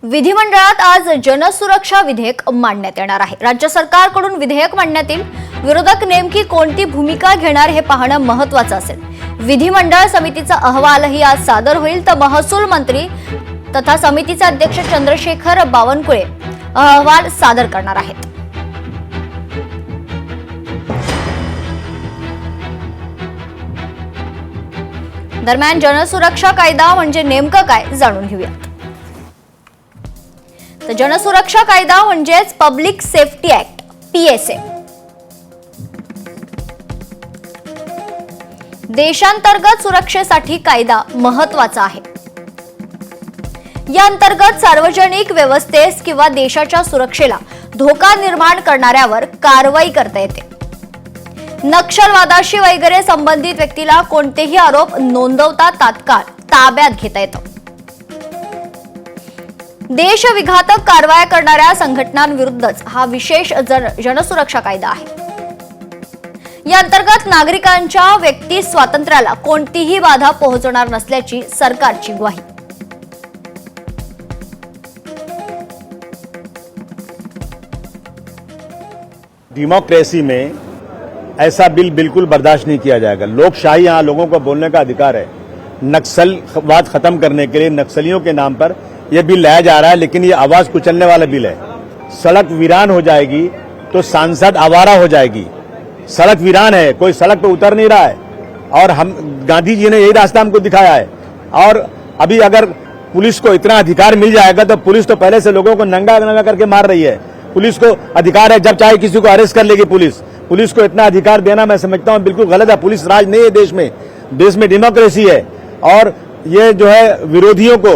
विधिमंडळात आज जनसुरक्षा विधेयक मांडण्यात येणार आहे। राज्य सरकारकडून विधेयक मांडण्यात येईल। विरोधक नेमकी कोणती भूमिका घेणार हे पाहणं महत्त्वाचं असेल। विधिमंडळ समितीचा अहवालही आज सादर होईल, तर महसूल मंत्री तथा समितीचे अध्यक्ष चंद्रशेखर बावनकुळे अहवाल सादर करणार आहेत। दरम्यान जनसुरक्षा कायदा म्हणजे नेमकं काय जाणून घेऊया। तर जनसुरक्षा कायदा म्हणजेच पब्लिक सेफ्टी ऍक्ट PSA। देशांतर्गत सुरक्षेसाठी कायदा महत्त्वाचा आहे। या अंतर्गत सार्वजनिक व्यवस्थेस किंवा देशाच्या सुरक्षेला धोका निर्माण करणाऱ्यावर कारवाई करता येते। नक्षलवादाशी वगैरे संबंधित व्यक्तीला कोणतेही आरोप नोंदवता तात्काळ ताब्यात घेता येतं। देशविघातक कारवाया करणाऱ्या संघटनांविरुद्धच हा विशेष जनसुरक्षा कायदा आहे। या अंतर्गत नागरिकांच्या व्यक्ती स्वातंत्र्याला कोणतीही बाधा पोहोचणार नसल्याची सरकारची ग्वाही। डेमोक्रेसी में ऐसा बिल बिल्कुल बर्दाश्त नहीं किया जाएगा। लोकशाही यहाँ लोगों को बोलने का अधिकार है। नक्सलवाद खत्म करने के लिए नक्सलियों के नाम पर यह बिल लाया जा रहा है, लेकिन ये आवाज कुचलने वाला बिल है। सड़क वीरान हो जाएगी तो सांसद आवारा हो जाएगी। सड़क वीरान है, कोई सड़क पे उतर नहीं रहा है, और हम गांधी जी ने यही रास्ता हमको दिखाया है। और अभी अगर पुलिस को इतना अधिकार मिल जाएगा तो पुलिस तो पहले से लोगों को नंगा नंगा करके मार रही है। पुलिस को अधिकार है, जब चाहे किसी को अरेस्ट कर लेगी पुलिस। पुलिस को इतना अधिकार देना मैं समझता हूं बिल्कुल गलत है। पुलिस राज नहीं है देश में। देश में डेमोक्रेसी है, और ये जो है विरोधियों को,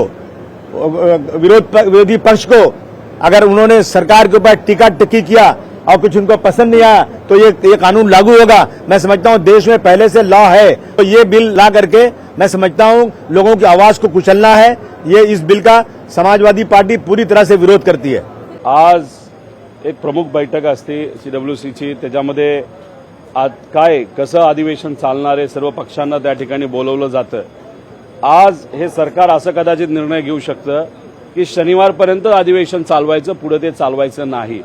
विरोधी पक्ष को अगर उन्होंने सरकार के ऊपर टीका टिक्की किया और कुछ उनको पसंद नहीं आया तो ये कानून लागू होगा। मैं समझता हूं देश में पहले से लॉ है, तो ये बिल ला करके मैं समझता हूं लोगों की आवाज को कुचलना है। ये इस बिल का समाजवादी पार्टी पूरी तरह से विरोध करती है। आज एक प्रमुख बैठक असते CWCची, त्याच्यामध्ये आज काय कसं अधिवेशन चालणार आहे सर्व पक्षांना त्या ठिकाणी बोलवलं जातं। आज हे सरकार असं कदाचित निर्णय घेऊ शकतं की शनिवारपर्यंत अधिवेशन चालवायचं, पुढे ते चालवायचं नाही।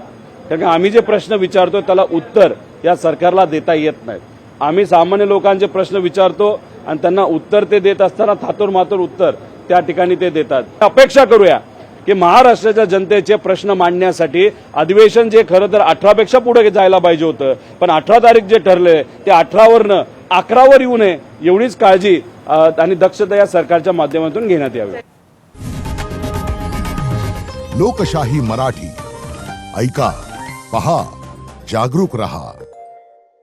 कारण आम्ही जे प्रश्न विचारतो त्याला उत्तर या सरकारला देता येत नाही। आम्ही सामान्य लोकांचे प्रश्न विचारतो आणि त्यांना उत्तर ते देत असताना थातोरमातोर उत्तर त्या ठिकाणी ते देतात। अपेक्षा करूया की महाराष्ट्राच्या जनतेचे प्रश्न मांडण्यासाठी अधिवेशन जे खरं तर 18 पेक्षा पुढे जायला पाहिजे होतं, पण 18 तारीख जे ठरले ते 18 वरनं 11 वर येऊ नये एवढीच काळजी आणि दक्षता या सरकारच्या माध्यमातून घेण्यात यावी। लोकशाही मराठी ऐका, पहा, जागरूक रहा।